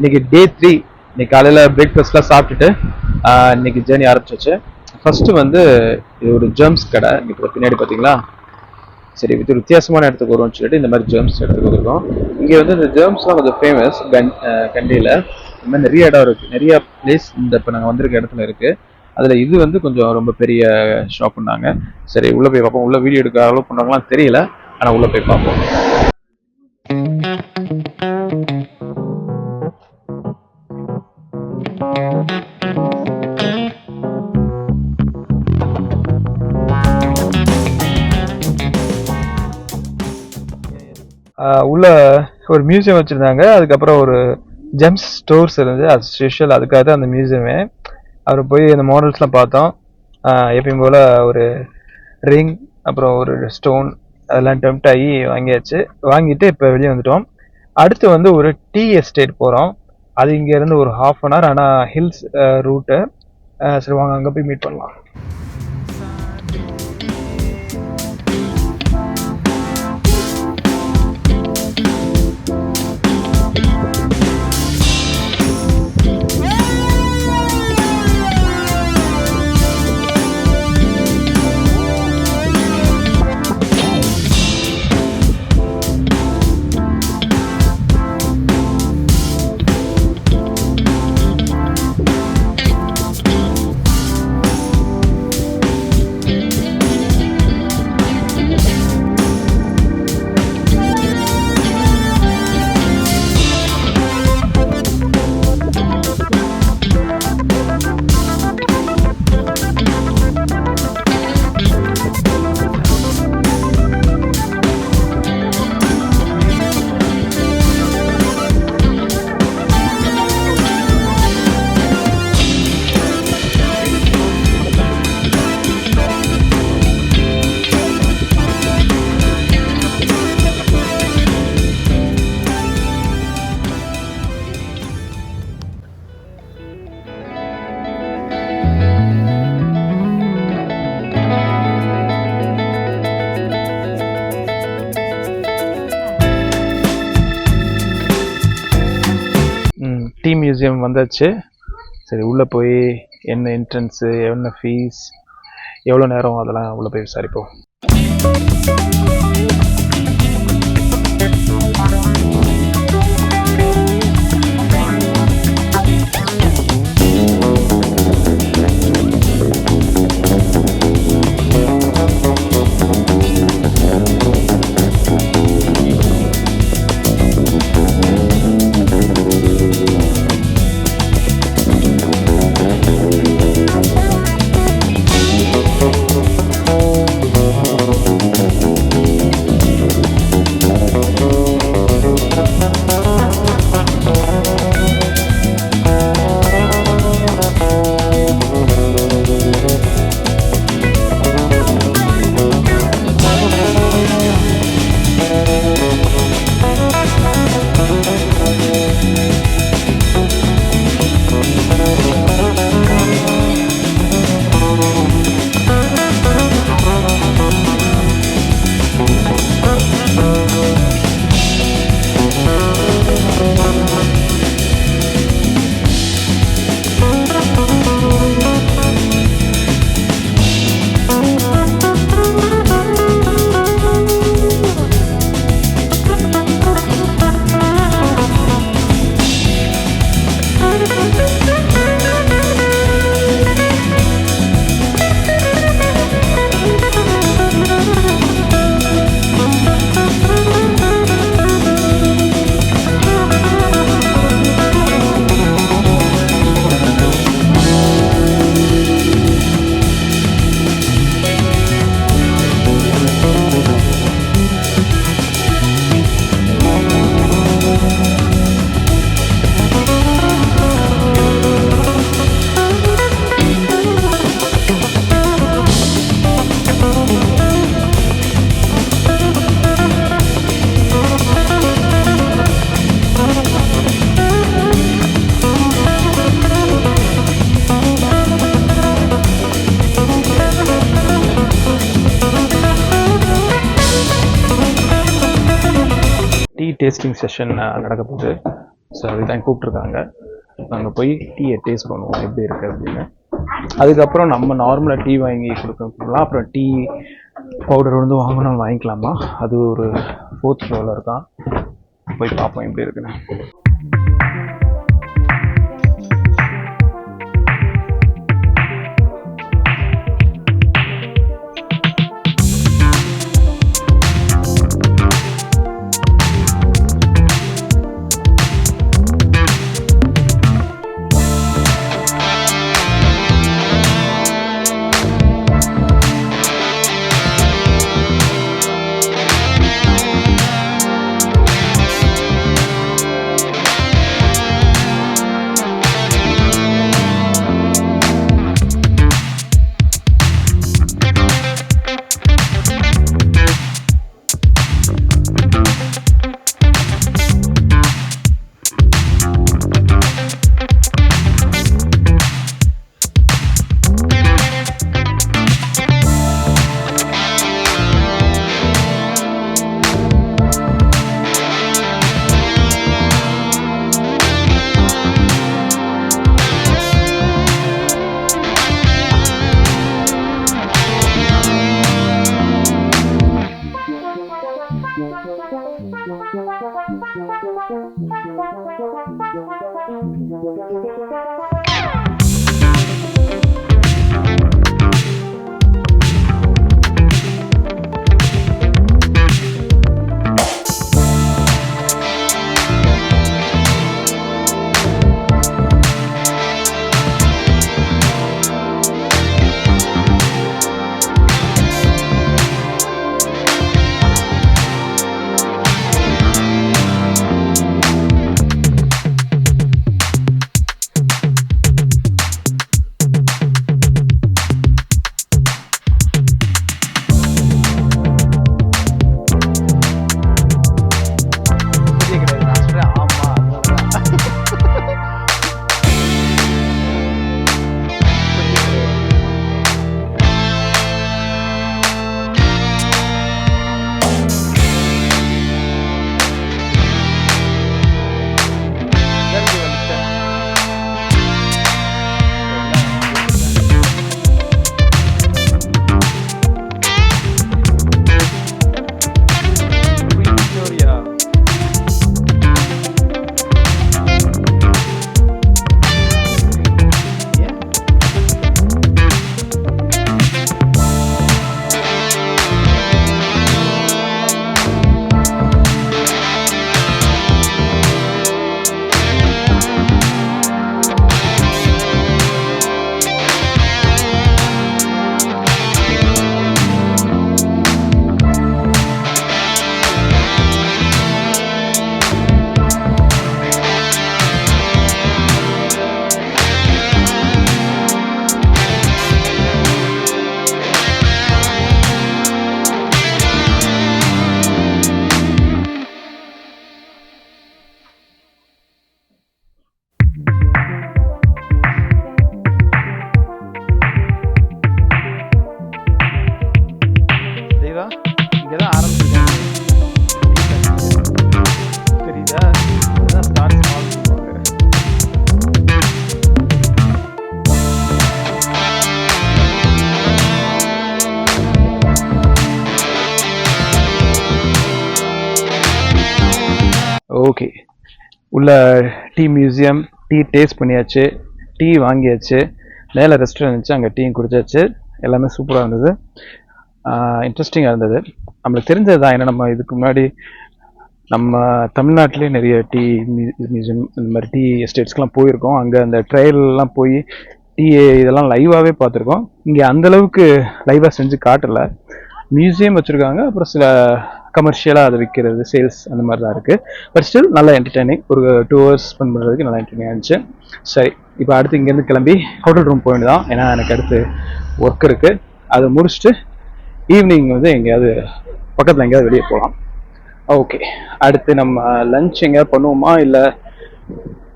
இன்னைக்கு டே 3. இன்னைக்கு காலையில் பிரேக்ஃபாஸ்ட்லாம் சாப்பிட்டுட்டு இன்னைக்கு ஜேர்னி ஆரம்பிச்சிச்சு. ஃபர்ஸ்ட் வந்து இது ஒரு ஜெர்ம்ஸ் கடை. இன்னைக்கு பின்னாடி பார்த்தீங்களா, சரி இது ஒரு வித்தியாசமான இடத்துக்கு வரும்னு சொல்லிட்டு இந்த மாதிரி ஜெர்ம்ஸ் இடத்துக்கு வந்திருக்கோம். இங்கே வந்து இந்த ஜெர்ம்ஸ்லாம் கொஞ்சம் ஃபேமஸ். கண்டியில் இந்த மாதிரி நிறைய இடம் இருக்குது, நிறைய பிளேஸ் இந்த இப்போ நாங்கள் வந்திருக்க இடத்துல இருக்குது. அதில் இது வந்து கொஞ்சம் ரொம்ப பெரிய ஷாப்புன்னாங்க. சரி உள்ளே போய் பார்ப்போம். உள்ளே வீடியோ எடுக்க அலோவ் பண்ணுறாங்களான்னு தெரியல, ஆனால் உள்ளே போய் பார்ப்போம். உள்ள ஒரு மியூசியம் வச்சுருந்தாங்க. அதுக்கப்புறம் ஒரு ஜெம்ஸ் ஸ்டோர்ஸ் இருந்தது, அது ஸ்பெஷல், அதுக்காக தான் அந்த மியூசியமே. அவர் போய் அந்த மாடல்ஸ்லாம் பார்த்தோம். எப்பயும் போல் ஒரு ரிங், அப்புறம் ஒரு ஸ்டோன், அதெல்லாம் டெம்ப்ட் ஆகி வாங்கிட்டு இப்போ வெளியே வந்துட்டோம். அடுத்து வந்து ஒரு டீ எஸ்டேட் போகிறோம். அது இங்கேருந்து ஒரு 1/2 hour, ஆனால் ஹில்ஸ் ரூட்டு. சரி வாங்க அங்கே போய் மீட் பண்ணலாம். டீ மியூசியம் வந்தாச்சு. சரி உள்ளே போய் என்ன என்ட்ரன்ஸு, என்ன ஃபீஸ், எவ்வளோ நேரம், அதெல்லாம் உள்ளே போய் விசாரிப்போம். டேஸ்டிங் செஷன் நடக்க போகுது. ஸோ அதுதான் கூப்பிட்ருக்காங்க. நாங்கள் போய் டீயை டேஸ்ட் பண்ணுவோம் எப்படி இருக்குது அப்படின்னு. அதுக்கப்புறம் நம்ம நார்மலாக டீ வாங்கி கொடுக்கலாம். அப்புறம் டீ பவுடர் வந்து வாங்கணும் வாங்கிக்கலாமா, அது ஒரு 4th ஃப்ளோரில் இருக்கான். போய் பார்ப்போம் எப்படி இருக்குன்னு. ஓகே, உள்ள டீ மியூசியம், டீ டேஸ்ட் பண்ணியாச்சு, டீ வாங்கியாச்சு, மேலே ரெஸ்டாரண்ட் இருந்துச்சு, அங்கே டீ குடிச்சாச்சு. எல்லாமே சூப்பராக இருந்தது, இன்ட்ரெஸ்டிங்காக இருந்தது. நம்மளுக்கு தெரிஞ்சது தான். ஏன்னா நம்ம இதுக்கு முன்னாடி நம்ம தமிழ்நாட்டிலே நிறைய டீ மியூசியம் இந்த மாதிரி டீ எஸ்டேட்ஸ்க்கெலாம் போயிருக்கோம். அங்கே அந்த ட்ரையல்லாம் போய் டீ இதெல்லாம் லைவாகவே பார்த்துருக்கோம். இங்கே அந்தளவுக்கு லைவாக செஞ்சு காட்டலை. மியூசியம் வச்சுருக்காங்க, அப்புறம் சில கமர்ஷியலாக அதை விற்கிறது, சேல்ஸ் அந்த மாதிரி தான் இருக்குது. பட் ஸ்டில் நல்லா என்டர்டைனிங். ஒரு 2 hours ஸ்பெண்ட் பண்ணுறதுக்கு நல்லா என்டர்டைனிங் இருந்துச்சு. சரி, இப்போ அடுத்து இங்கேருந்து கிளம்பி ஹோட்டல் ரூம் போயிட்டு தான். ஏன்னா எனக்கு அடுத்து ஒர்க் இருக்குது. அதை முடிச்சுட்டு ஈவினிங் வந்து எங்கேயாவது பக்கத்தில் எங்கேயாவது வெளியே போகலாம். ஓகே, அடுத்து நம்ம லஞ்ச் எங்கேயாவது பண்ணுவோமா, இல்லை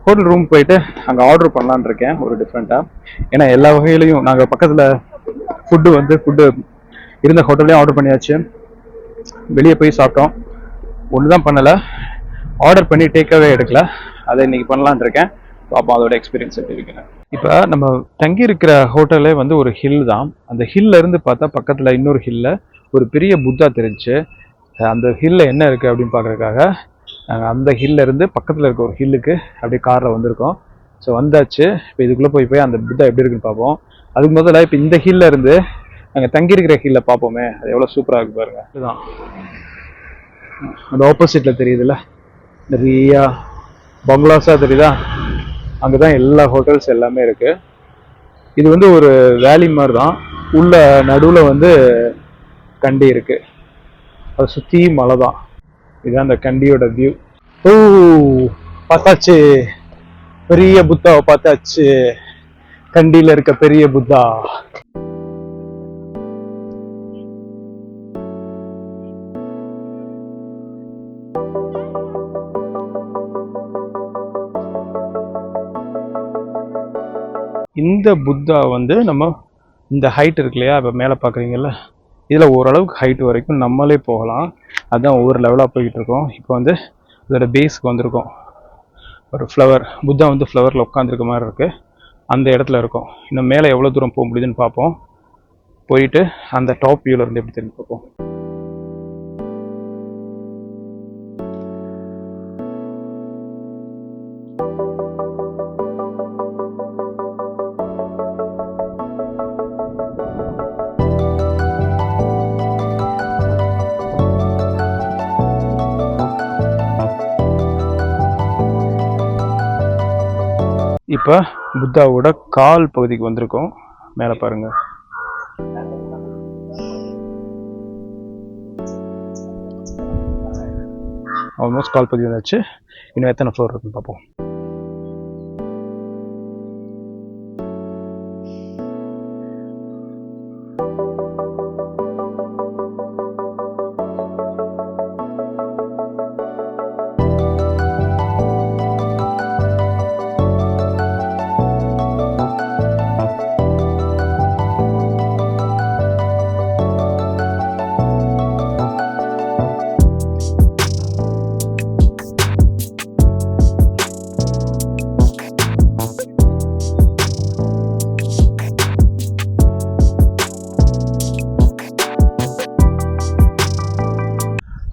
ஹோட்டல் ரூம் போயிட்டு அங்கே ஆர்டர் பண்ணலான் இருக்கேன் ஒரு டிஃப்ரெண்ட்டாக. ஏன்னா எல்லா வகையிலையும் நாங்கள் பக்கத்தில் ஃபுட்டு இருந்த ஹோட்டல்லையும் ஆர்டர் பண்ணியாச்சு. வெளியே போய் சாப்பிட்டோம். ஒன்று தான் பண்ணலை, ஆர்டர் பண்ணி டேக்காகவே எடுக்கல. அதை இன்னைக்கு பண்ணலான்னு இருக்கேன். பார்ப்போம் அதோட எக்ஸ்பீரியன்ஸ் எப்படி இருக்குன்னு. இப்போ நம்ம தங்கி இருக்கிற ஹோட்டலே வந்து ஒரு ஹில் தான். அந்த ஹில்ல இருந்து பார்த்தா பக்கத்தில் இன்னொரு ஹில்ல ஒரு பெரிய புத்தா தெரிஞ்சு, அந்த ஹில்ல என்ன இருக்குது அப்படின்னு பார்க்குறதுக்காக நாங்கள் அந்த ஹில்ல இருந்து பக்கத்தில் இருக்க ஒரு ஹில்லுக்கு அப்படியே காரில் வந்திருக்கோம். ஸோ வந்தாச்சு. இப்போ இதுக்குள்ளே போய் அந்த புத்தா எப்படி இருக்குன்னு பார்ப்போம். அதுக்கு முதல்ல இப்போ இந்த ஹில்ல இருந்து நாங்கள் தங்கி இருக்கிற ஹில்ல பார்ப்போமே, அது எவ்வளோ சூப்பராக இருக்கு பாருங்க. இதுதான் அந்த ஆப்போசிட்டில் தெரியுதுல்ல, நிறையா பங்களாஸாக தெரியுதா, அங்கே தான் எல்லா ஹோட்டல்ஸ் எல்லாமே இருக்கு. இது வந்து ஒரு வேலி மாதிரி தான், உள்ள நடுவில் வந்து கண்டி இருக்கு, அதை சுற்றி மலை தான். இதுதான் அந்த கண்டியோட வியூ. ஓ பார்த்தாச்சு, பெரிய புத்தாவை பார்த்தாச்சு, கண்டியில் இருக்க பெரிய புத்தா. இந்த புத்தா வந்து நம்ம இந்த ஹைட் இருக்கு இல்லையா, இப்போ மேலே பார்க்குறீங்கல்ல, இதில் ஓரளவுக்கு ஹைட் வரைக்கும் நம்மளே போகலாம். அதுதான் ஒவ்வொரு லெவலாக போய்கிட்டு இருக்கோம். இப்போ வந்து இதோட பேஸுக்கு வந்திருக்கோம். ஒரு ஃப்ளவர் புத்தா வந்து ஃப்ளவரில் உட்காந்துருக்க மாதிரி இருக்குது, அந்த இடத்துல இருக்கும். இன்னும் மேலே எவ்வளோ தூரம் போக முடியுதுன்னு பார்ப்போம். போயிட்டு அந்த டாப் வியூவில் இருந்து எப்படி தெரிஞ்சு பார்ப்போம். இப்போ புத்தாவோட கால் பகுதிக்கு வந்திருக்கோம். மேலே பாருங்க, ஆல்மோஸ்ட் கால் பகுதி வந்தாச்சு. இன்னும் எத்தனை ஃப்ளோர் இருக்குன்னு பார்ப்போம்.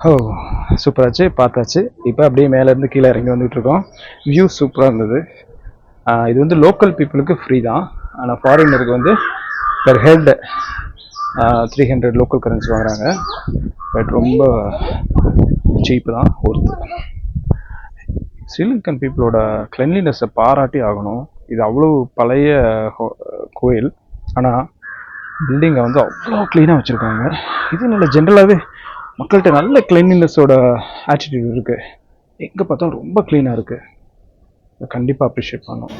ஓ சூப்பராச்சு, பார்த்தாச்சு. இப்போ அப்படியே மேலேருந்து கீழே இறங்கி வந்துட்டு இருக்கோம். வியூ சூப்பராக இருந்தது. இது வந்து லோக்கல் பீப்புளுக்கு ஃப்ரீ தான், ஆனால் ஃபாரினருக்கு வந்து பெர் ஹெட் 300 லோக்கல் கரன்சி வாங்குறாங்க. பட் ரொம்ப சீப்பு தான் ஒருத்து. ஸ்ரீலங்கன் பீப்புளோட கிளென்லினஸை பாராட்டி ஆகணும். இது அவ்வளோ பழைய கோயில், ஆனால் பில்டிங்கை வந்து அவ்வளோ க்ளீனாக வச்சுருக்காங்க. இது நல்ல ஜென்ரலாகவே மக்கள்கிட்ட நல்ல கிளீன்லினஸோட ஆட்டிடியூட் இருக்குது. எங்கே பார்த்தா ரொம்ப க்ளீனாக இருக்குது. கண்டிப்பாக அப்ரிஷியேட் பண்ணணும்.